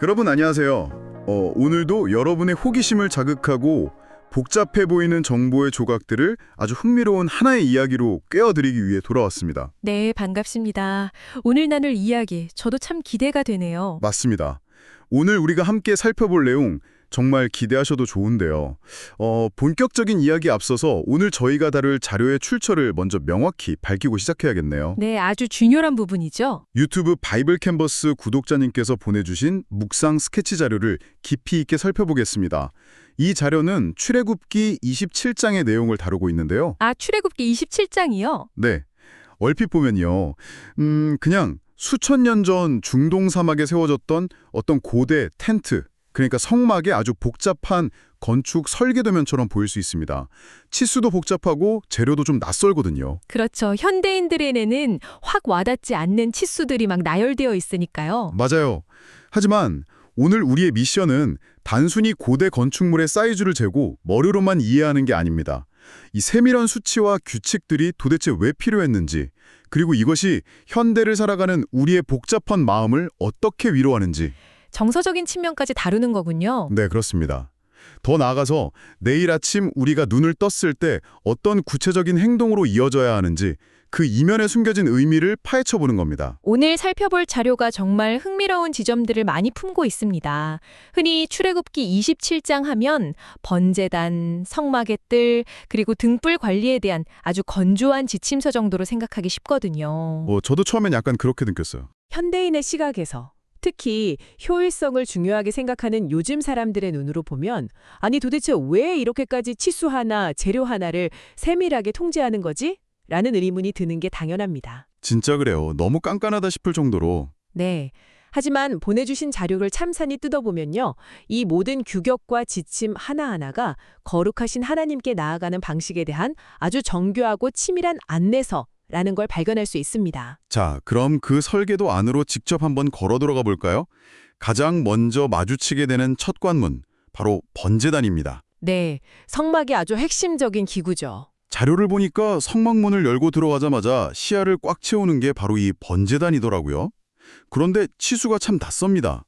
여러분 안녕하세요. 오늘도 여러분의 호기심을 자극하고 복잡해 보이는 정보의 조각들을 아주 흥미로운 하나의 이야기로 꿰어드리기 위해 돌아왔습니다. 네, 반갑습니다. 오늘 나눌 이야기, 저도 참 기대가 되네요. 맞습니다. 오늘 우리가 함께 살펴볼 내용 정말 기대하셔도 좋은데요. 본격적인 이야기에 앞서서 오늘 저희가 다룰 자료의 출처를 먼저 명확히 밝히고 시작해야겠네요. 네, 아주 중요한 부분이죠. 유튜브 바이블 캔버스 구독자님께서 보내주신 묵상 스케치 자료를 깊이 있게 살펴보겠습니다. 이 자료는 출애굽기 27장의 내용을 다루고 있는데요. 아, 출애굽기 27장이요? 네, 얼핏 보면요. 그냥 수천 년 전 중동 사막에 세워졌던 어떤 고대 텐트, 그러니까 성막의 아주 복잡한 건축 설계도면처럼 보일 수 있습니다. 치수도 복잡하고 재료도 좀 낯설거든요. 그렇죠. 현대인들에게는 확 와닿지 않는 치수들이 막 나열되어 있으니까요. 맞아요. 하지만 오늘 우리의 미션은 단순히 고대 건축물의 사이즈를 재고 머리로만 이해하는 게 아닙니다. 이 세밀한 수치와 규칙들이 도대체 왜 필요했는지, 그리고 이것이 현대를 살아가는 우리의 복잡한 마음을 어떻게 위로하는지. 정서적인 측면까지 다루는 거군요. 네, 그렇습니다. 더 나아가서 내일 아침 우리가 눈을 떴을 때 어떤 구체적인 행동으로 이어져야 하는지 그 이면에 숨겨진 의미를 파헤쳐보는 겁니다. 오늘 살펴볼 자료가 정말 흥미로운 지점들을 많이 품고 있습니다. 흔히 출애굽기 27장 하면 번제단, 성막의 뜰, 그리고 등불 관리에 대한 아주 건조한 지침서 정도로 생각하기 쉽거든요. 저도 처음엔 약간 그렇게 느꼈어요. 현대인의 시각에서 특히 효율성을 중요하게 생각하는 요즘 사람들의 눈으로 보면 아니 도대체 왜 이렇게까지 치수 하나, 재료 하나를 세밀하게 통제하는 거지? 라는 의문이 드는 게 당연합니다. 진짜 그래요. 너무 깐깐하다 싶을 정도로. 네. 하지만 보내주신 자료를 참산히 뜯어보면요. 이 모든 규격과 지침 하나하나가 거룩하신 하나님께 나아가는 방식에 대한 아주 정교하고 치밀한 안내서라는 걸 발견할 수 있습니다. 자, 그럼 그 설계도 안으로 직접 한번 걸어 들어가 볼까요? 가장 먼저 마주치게 되는 첫 관문, 바로 번제단입니다. 네. 성막의 아주 핵심적인 기구죠. 자료를 보니까 성막문을 열고 들어가자마자 시야를 꽉 채우는 게 바로 이 번제단이더라고요. 그런데 치수가 참 낯섭니다.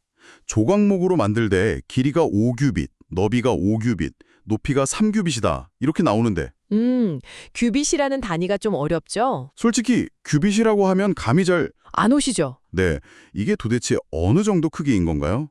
조각목으로 만들 때 길이가 5규빗, 너비가 5규빗, 높이가 3규빗이다 이렇게 나오는데 규빗이라는 단위가 좀 어렵죠? 솔직히 규빗이라고 하면 감이 잘... 안 오시죠? 네, 이게 도대체 어느 정도 크기인 건가요?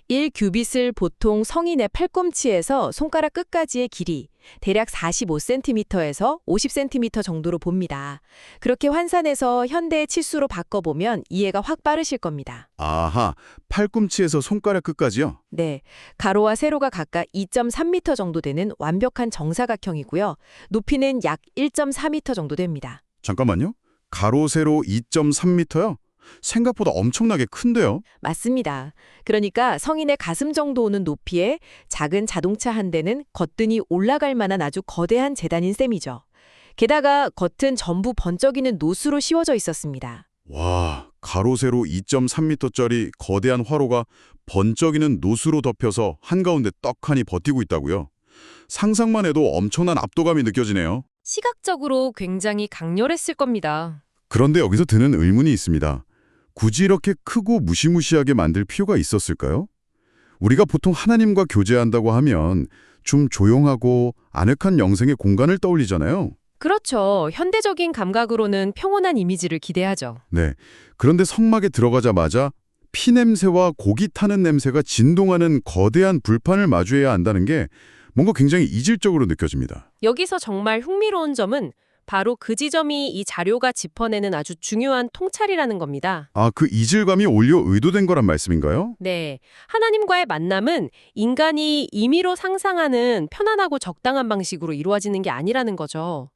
1규빗을 보통 성인의 팔꿈치에서 손가락 끝까지의 길이 대략 45cm에서 50cm 정도로 봅니다. 그렇게 환산해서 현대의 치수로 바꿔보면 이해가 확 빠르실 겁니다. 아하, 팔꿈치에서 손가락 끝까지요? 네, 가로와 세로가 각각 2.3m 정도 되는 완벽한 정사각형이고요. 높이는 약 1.4m 정도 됩니다. 잠깐만요. 가로, 세로 2.3m요? 생각보다 엄청나게 큰데요? 맞습니다. 그러니까 성인의 가슴 정도 오는 높이에 작은 자동차 한 대는 거뜬히 올라갈 만한 아주 거대한 제단인 셈이죠. 게다가 겉은 전부 번쩍이는 노수로 씌워져 있었습니다. 와, 가로, 세로 2.3m짜리 거대한 화로가 번쩍이는 노수로 덮여서 한가운데 떡하니 버티고 있다고요? 상상만 해도 엄청난 압도감이 느껴지네요. 시각적으로 굉장히 강렬했을 겁니다. 그런데 여기서 드는 의문이 있습니다. 굳이 이렇게 크고 무시무시하게 만들 필요가 있었을까요? 우리가 보통 하나님과 교제한다고 하면 좀 조용하고 아늑한 영생의 공간을 떠올리잖아요. 그렇죠. 현대적인 감각으로는 평온한 이미지를 기대하죠. 네. 그런데 성막에 들어가자마자 피냄새와 고기 타는 냄새가 진동하는 거대한 불판을 마주해야 한다는 게 뭔가 굉장히 이질적으로 느껴집니다. 여기서 정말 흥미로운 점은 바로 그 지점이 이 자료가 짚어내는 아주 중요한 통찰이라는 겁니다. 아, 그 이질감이 오히려 의도된 거란 말씀인가요? 네, 하나님과의 만남은 인간이 임의로 상상하는 편안하고 적당한 방식으로 이루어지는 게 아니라는 거죠.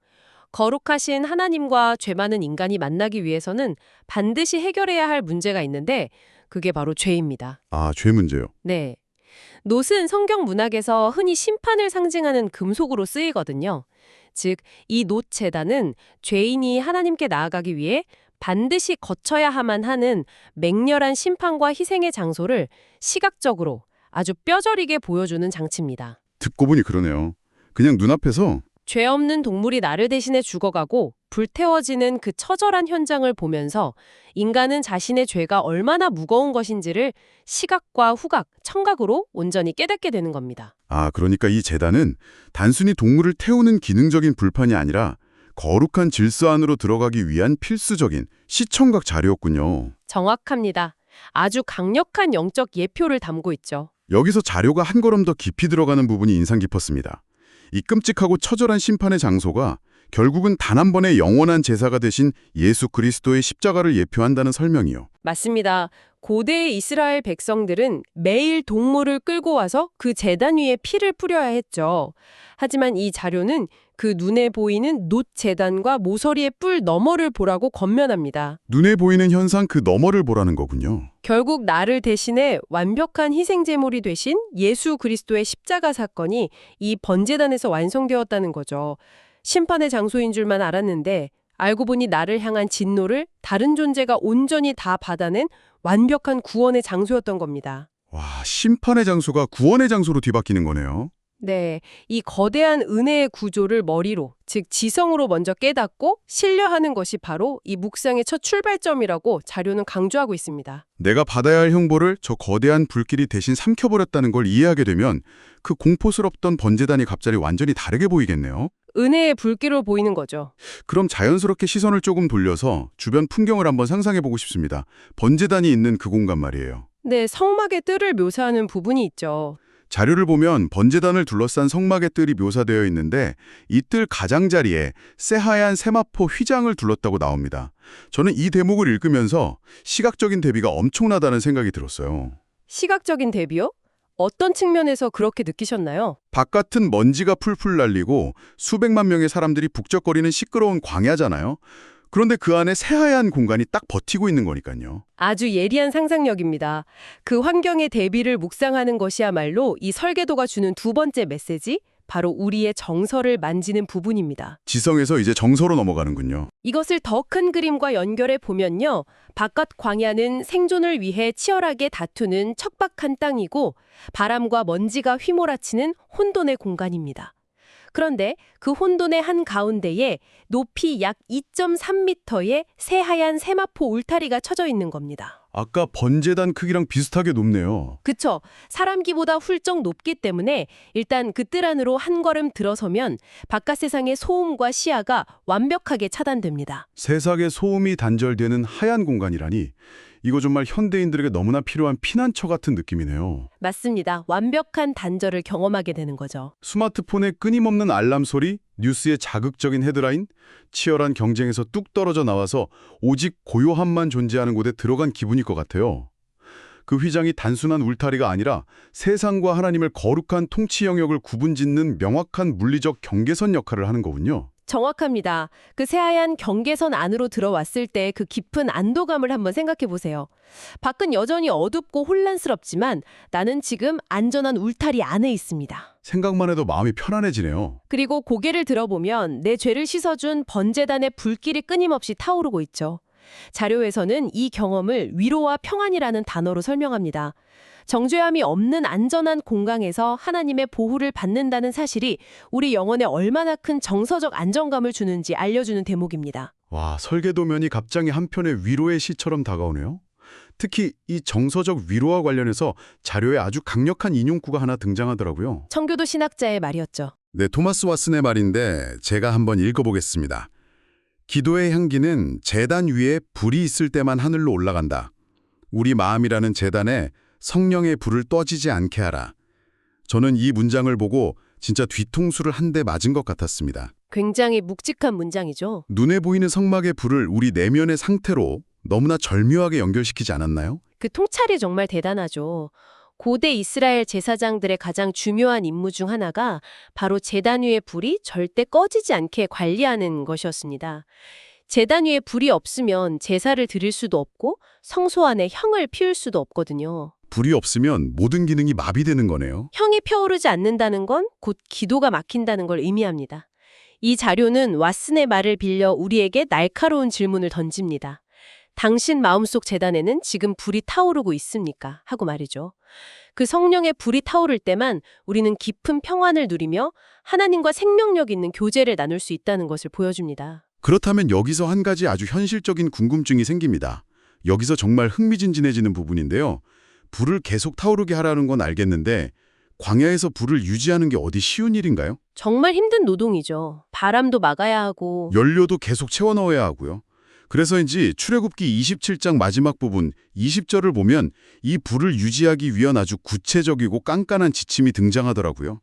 거룩하신 하나님과 죄 많은 인간이 만나기 위해서는 반드시 해결해야 할 문제가 있는데 그게 바로 죄입니다. 아, 죄 문제요. 네. 놋은 성경 문학에서 흔히 심판을 상징하는 금속으로 쓰이거든요. 즉, 이 놋 제단은 죄인이 하나님께 나아가기 위해 반드시 거쳐야만 하는 맹렬한 심판과 희생의 장소를 시각적으로 아주 뼈저리게 보여주는 장치입니다. 듣고 보니 그러네요. 그냥 눈앞에서 죄 없는 동물이 나를 대신해 죽어가고 불태워지는 그 처절한 현장을 보면서 인간은 자신의 죄가 얼마나 무거운 것인지를 시각과 후각, 청각으로 온전히 깨닫게 되는 겁니다. 아, 그러니까 이 제단은 단순히 동물을 태우는 기능적인 불판이 아니라 거룩한 질서 안으로 들어가기 위한 필수적인 시청각 자료였군요. 정확합니다. 아주 강력한 영적 예표를 담고 있죠. 여기서 자료가 한 걸음 더 깊이 들어가는 부분이 인상 깊었습니다. 이 끔찍하고 처절한 심판의 장소가 결국은 단 한 번의 영원한 제사가 되신 예수 그리스도의 십자가를 예표한다는 설명이요. 맞습니다. 고대의 이스라엘 백성들은 매일 동물을 끌고 와서 그 제단 위에 피를 뿌려야 했죠. 하지만 이 자료는 그 눈에 보이는 놋 제단과 모서리의 뿔 너머를 보라고 권면합니다. 눈에 보이는 현상 그 너머를 보라는 거군요. 결국 나를 대신해 완벽한 희생제물이 되신 예수 그리스도의 십자가 사건이 이 번제단에서 완성되었다는 거죠. 심판의 장소인 줄만 알았는데 알고 보니 나를 향한 진노를 다른 존재가 온전히 다 받아낸 완벽한 구원의 장소였던 겁니다. 와, 심판의 장소가 구원의 장소로 뒤바뀌는 거네요. 네, 이 거대한 은혜의 구조를 머리로, 즉 지성으로 먼저 깨닫고 신뢰하는 것이 바로 이 묵상의 첫 출발점이라고 자료는 강조하고 있습니다. 내가 받아야 할 형벌을 저 거대한 불길이 대신 삼켜버렸다는 걸 이해하게 되면 그 공포스럽던 번제단이 갑자기 완전히 다르게 보이겠네요. 은혜의 불길로 보이는 거죠. 그럼 자연스럽게 시선을 조금 돌려서 주변 풍경을 한번 상상해보고 싶습니다. 번제단이 있는 그 공간 말이에요. 네, 성막의 뜰을 묘사하는 부분이 있죠. 자료를 보면 번제단을 둘러싼 성막의 뜰이 묘사되어 있는데 이 뜰 가장자리에 새하얀 세마포 휘장을 둘렀다고 나옵니다. 저는 이 대목을 읽으면서 시각적인 대비가 엄청나다는 생각이 들었어요. 시각적인 대비요? 어떤 측면에서 그렇게 느끼셨나요? 바깥은 먼지가 풀풀 날리고 수백만 명의 사람들이 북적거리는 시끄러운 광야잖아요. 그런데 그 안에 새하얀 공간이 딱 버티고 있는 거니까요. 아주 예리한 상상력입니다. 그 환경의 대비를 묵상하는 것이야말로 이 설계도가 주는 두 번째 메시지, 바로 우리의 정서를 만지는 부분입니다. 지성에서 이제 정서로 넘어가는군요. 이것을 더 큰 그림과 연결해 보면요. 바깥 광야는 생존을 위해 치열하게 다투는 척박한 땅이고 바람과 먼지가 휘몰아치는 혼돈의 공간입니다. 그런데 그 혼돈의 한가운데에 높이 약 2.3m의 새하얀 세마포 울타리가 쳐져 있는 겁니다. 아까 번제단 크기랑 비슷하게 높네요. 그쵸. 사람 키보다 훌쩍 높기 때문에 일단 그 뜰 안으로 한 걸음 들어서면 바깥 세상의 소음과 시야가 완벽하게 차단됩니다. 세상의 소음이 단절되는 하얀 공간이라니 이거 정말 현대인들에게 너무나 필요한 피난처 같은 느낌이네요. 맞습니다. 완벽한 단절을 경험하게 되는 거죠. 스마트폰의 끊임없는 알람 소리, 뉴스의 자극적인 헤드라인, 치열한 경쟁에서 뚝 떨어져 나와서 오직 고요함만 존재하는 곳에 들어간 기분일 것 같아요. 그 휘장이 단순한 울타리가 아니라 세상과 하나님을 거룩한 통치 영역을 구분짓는 명확한 물리적 경계선 역할을 하는 거군요. 정확합니다. 그 새하얀 경계선 안으로 들어왔을 때 그 깊은 안도감을 한번 생각해 보세요. 밖은 여전히 어둡고 혼란스럽지만 나는 지금 안전한 울타리 안에 있습니다. 생각만 해도 마음이 편안해지네요. 그리고 고개를 들어보면 내 죄를 씻어준 번제단의 불길이 끊임없이 타오르고 있죠. 자료에서는 이 경험을 위로와 평안이라는 단어로 설명합니다. 정죄함이 없는 안전한 공간에서 하나님의 보호를 받는다는 사실이 우리 영혼에 얼마나 큰 정서적 안정감을 주는지 알려주는 대목입니다. 와, 설계도면이 갑자기 한편의 위로의 시처럼 다가오네요. 특히 이 정서적 위로와 관련해서 자료에 아주 강력한 인용구가 하나 등장하더라고요. 청교도 신학자의 말이었죠. 네, 토마스 왓슨의 말인데 제가 한번 읽어보겠습니다. 기도의 향기는 제단 위에 불이 있을 때만 하늘로 올라간다. 우리 마음이라는 제단에 성령의 불을 떠지지 않게 하라. 저는 이 문장을 보고 진짜 뒤통수를 한 대 맞은 것 같았습니다. 굉장히 묵직한 문장이죠. 눈에 보이는 성막의 불을 우리 내면의 상태로 너무나 절묘하게 연결시키지 않았나요? 그 통찰이 정말 대단하죠. 고대 이스라엘 제사장들의 가장 중요한 임무 중 하나가 바로 제단 위의 불이 절대 꺼지지 않게 관리하는 것이었습니다. 제단 위에 불이 없으면 제사를 드릴 수도 없고 성소 안에 향을 피울 수도 없거든요. 불이 없으면 모든 기능이 마비되는 거네요. 향이 펴오르지 않는다는 건 곧 기도가 막힌다는 걸 의미합니다. 이 자료는 왓슨의 말을 빌려 우리에게 날카로운 질문을 던집니다. 당신 마음속 제단에는 지금 불이 타오르고 있습니까? 하고 말이죠. 그 성령의 불이 타오를 때만 우리는 깊은 평안을 누리며 하나님과 생명력 있는 교제를 나눌 수 있다는 것을 보여줍니다. 그렇다면 여기서 한 가지 아주 현실적인 궁금증이 생깁니다. 여기서 정말 흥미진진해지는 부분인데요. 불을 계속 타오르게 하라는 건 알겠는데 광야에서 불을 유지하는 게 어디 쉬운 일인가요? 정말 힘든 노동이죠. 바람도 막아야 하고 연료도 계속 채워 넣어야 하고요. 그래서인지 출애굽기 27장 마지막 부분 20절을 보면 이 불을 유지하기 위한 아주 구체적이고 깐깐한 지침이 등장하더라고요.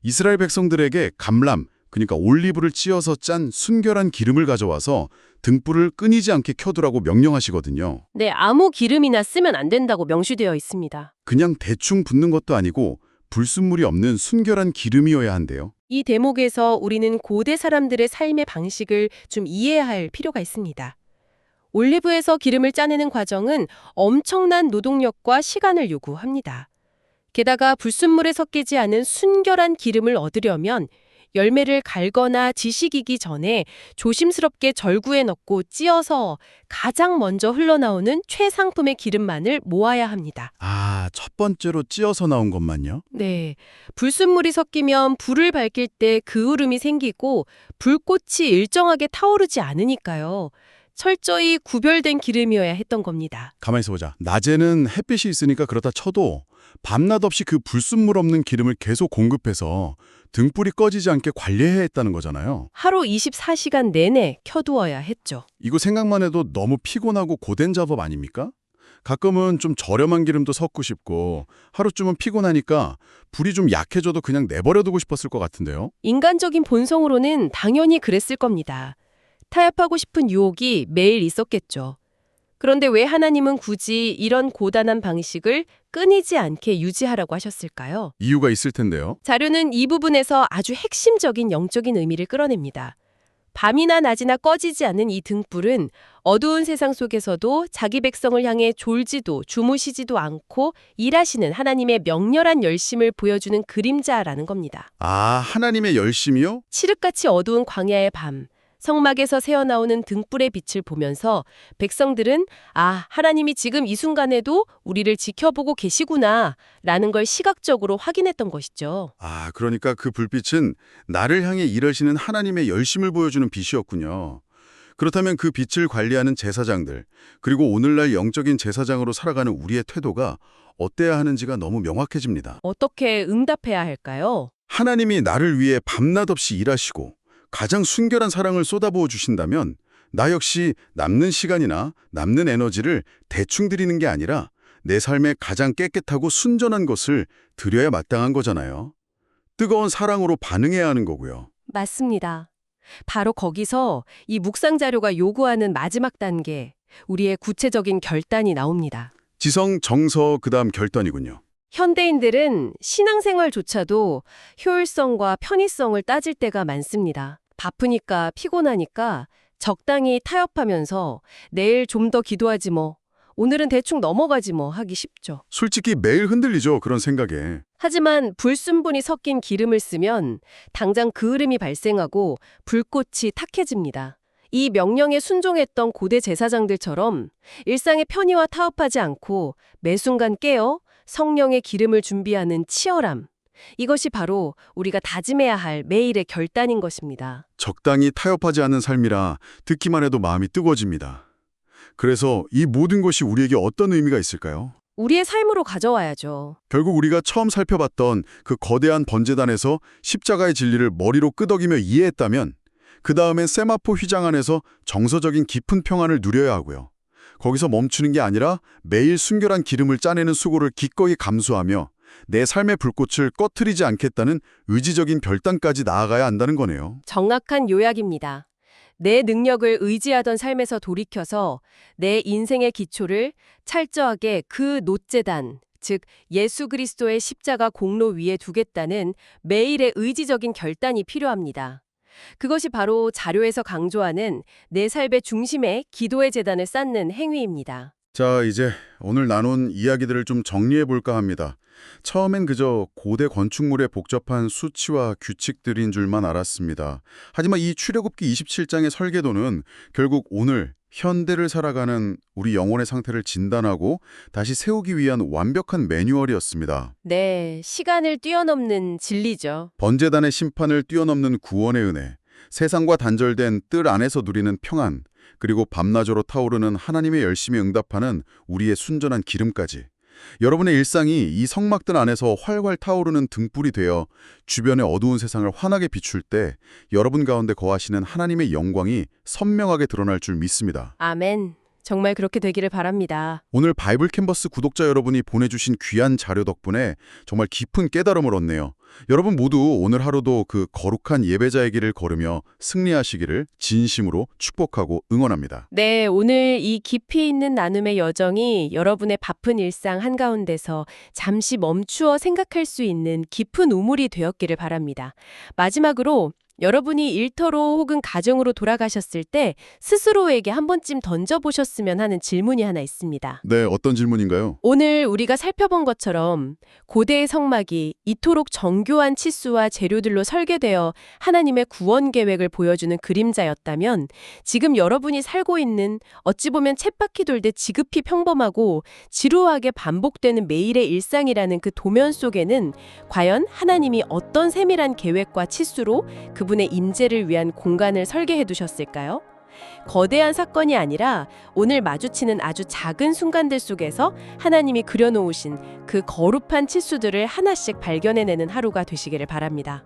이스라엘 백성들에게 감람, 그러니까 올리브를 찧어서 짠 순결한 기름을 가져와서 등불을 끊이지 않게 켜두라고 명령하시거든요. 네, 아무 기름이나 쓰면 안 된다고 명시되어 있습니다. 그냥 대충 붓는 것도 아니고 불순물이 없는 순결한 기름이어야 한대요. 이 대목에서 우리는 고대 사람들의 삶의 방식을 좀 이해해야 할 필요가 있습니다. 올리브에서 기름을 짜내는 과정은 엄청난 노동력과 시간을 요구합니다. 게다가 불순물에 섞이지 않은 순결한 기름을 얻으려면 열매를 갈거나 지식이기 전에 조심스럽게 절구에 넣고 찧어서 가장 먼저 흘러나오는 최상품의 기름만을 모아야 합니다. 아, 첫 번째로 찧어서 나온 것만요? 네, 불순물이 섞이면 불을 밝힐 때 그을음이 생기고 불꽃이 일정하게 타오르지 않으니까요. 철저히 구별된 기름이어야 했던 겁니다. 가만히 있어보자. 낮에는 햇빛이 있으니까 그렇다 쳐도 밤낮 없이 그 불순물 없는 기름을 계속 공급해서 등불이 꺼지지 않게 관리해야 했다는 거잖아요. 하루 24시간 내내 켜두어야 했죠. 이거 생각만 해도 너무 피곤하고 고된 작업 아닙니까? 가끔은 좀 저렴한 기름도 섞고 싶고 하루쯤은 피곤하니까 불이 좀 약해져도 그냥 내버려두고 싶었을 것 같은데요. 인간적인 본성으로는 당연히 그랬을 겁니다. 타협하고 싶은 유혹이 매일 있었겠죠. 그런데 왜 하나님은 굳이 이런 고단한 방식을 끊이지 않게 유지하라고 하셨을까요? 이유가 있을 텐데요. 자료는 이 부분에서 아주 핵심적인 영적인 의미를 끌어냅니다. 밤이나 낮이나 꺼지지 않는 이 등불은 어두운 세상 속에서도 자기 백성을 향해 졸지도 주무시지도 않고 일하시는 하나님의 명렬한 열심을 보여주는 그림자라는 겁니다. 아, 하나님의 열심이요? 칠흑같이 어두운 광야의 밤, 성막에서 새어나오는 등불의 빛을 보면서 백성들은 아, 하나님이 지금 이 순간에도 우리를 지켜보고 계시구나 라는 걸 시각적으로 확인했던 것이죠. 아, 그러니까 그 불빛은 나를 향해 일하시는 하나님의 열심을 보여주는 빛이었군요. 그렇다면 그 빛을 관리하는 제사장들, 그리고 오늘날 영적인 제사장으로 살아가는 우리의 태도가 어때야 하는지가 너무 명확해집니다. 어떻게 응답해야 할까요? 하나님이 나를 위해 밤낮 없이 일하시고 가장 순결한 사랑을 쏟아부어 주신다면 나 역시 남는 시간이나 남는 에너지를 대충 드리는 게 아니라 내 삶에 가장 깨끗하고 순전한 것을 드려야 마땅한 거잖아요. 뜨거운 사랑으로 반응해야 하는 거고요. 맞습니다. 바로 거기서 이 묵상 자료가 요구하는 마지막 단계, 우리의 구체적인 결단이 나옵니다. 지성, 정서, 그다음 결단이군요. 현대인들은 신앙생활조차도 효율성과 편의성을 따질 때가 많습니다. 바쁘니까 피곤하니까 적당히 타협하면서 내일 좀 더 기도하지 뭐, 오늘은 대충 넘어가지 뭐 하기 쉽죠. 솔직히 매일 흔들리죠, 그런 생각에. 하지만 불순분이 섞인 기름을 쓰면 당장 그을음이 발생하고 불꽃이 탁해집니다. 이 명령에 순종했던 고대 제사장들처럼 일상의 편의와 타협하지 않고 매 순간 깨어 성령의 기름을 준비하는 치열함. 이것이 바로 우리가 다짐해야 할 매일의 결단인 것입니다. 적당히 타협하지 않는 삶이라 듣기만 해도 마음이 뜨거워집니다. 그래서 이 모든 것이 우리에게 어떤 의미가 있을까요? 우리의 삶으로 가져와야죠. 결국 우리가 처음 살펴봤던 그 거대한 번제단에서 십자가의 진리를 머리로 끄덕이며 이해했다면 그 다음엔 세마포 휘장 안에서 정서적인 깊은 평안을 누려야 하고요. 거기서 멈추는 게 아니라 매일 순결한 기름을 짜내는 수고를 기꺼이 감수하며 내 삶의 불꽃을 꺼트리지 않겠다는 의지적인 결단까지 나아가야 한다는 거네요. 정확한 요약입니다. 내 능력을 의지하던 삶에서 돌이켜서 내 인생의 기초를 철저하게 그 놋제단, 즉 예수 그리스도의 십자가 공로 위에 두겠다는 매일의 의지적인 결단이 필요합니다. 그것이 바로 자료에서 강조하는 내 삶의 중심에 기도의 제단을 쌓는 행위입니다. 자, 이제 오늘 나눈 이야기들을 좀 정리해 볼까 합니다. 처음엔 그저 고대 건축물의 복잡한 수치와 규칙들인 줄만 알았습니다. 하지만 이 출애굽기 27장의 설계도는 결국 오늘 현대를 살아가는 우리 영혼의 상태를 진단하고 다시 세우기 위한 완벽한 매뉴얼이었습니다. 네, 시간을 뛰어넘는 진리죠. 번제단의 심판을 뛰어넘는 구원의 은혜, 세상과 단절된 뜰 안에서 누리는 평안, 그리고 밤낮으로 타오르는 하나님의 열심히 응답하는 우리의 순전한 기름까지. 여러분의 일상이 이 성막들 안에서 활활 타오르는 등불이 되어 주변의 어두운 세상을 환하게 비출 때 여러분 가운데 거하시는 하나님의 영광이 선명하게 드러날 줄 믿습니다. 아멘. 정말 그렇게 되기를 바랍니다. 오늘 바이블 캔버스 구독자 여러분이 보내주신 귀한 자료 덕분에 정말 깊은 깨달음을 얻네요. 여러분 모두 오늘 하루도 그 거룩한 예배자의 길을 걸으며 승리하시기를 진심으로 축복하고 응원합니다. 네, 오늘 이 깊이 있는 나눔의 여정이 여러분의 바쁜 일상 한가운데서 잠시 멈추어 생각할 수 있는 깊은 우물이 되었기를 바랍니다. 마지막으로 여러분이 일터로 혹은 가정으로 돌아가셨을 때 스스로에게 한 번쯤 던져보셨으면 하는 질문이 하나 있습니다. 네, 어떤 질문인가요? 오늘 우리가 살펴본 것처럼 고대의 성막이 이토록 정교한 치수와 재료들로 설계되어 하나님의 구원 계획을 보여주는 그림자였다면 지금 여러분이 살고 있는 어찌 보면 쳇바퀴 돌듯 지극히 평범하고 지루하게 반복되는 매일의 일상이라는 그 도면 속에는 과연 하나님이 어떤 세밀한 계획과 치수로 그분의 임재를 위한 공간을 설계해 두셨을까요? 거대한 사건이 아니라 오늘 마주치는 아주 작은 순간들 속에서 하나님이 그려놓으신 그 거룩한 치수들을 하나씩 발견해내는 하루가 되시기를 바랍니다.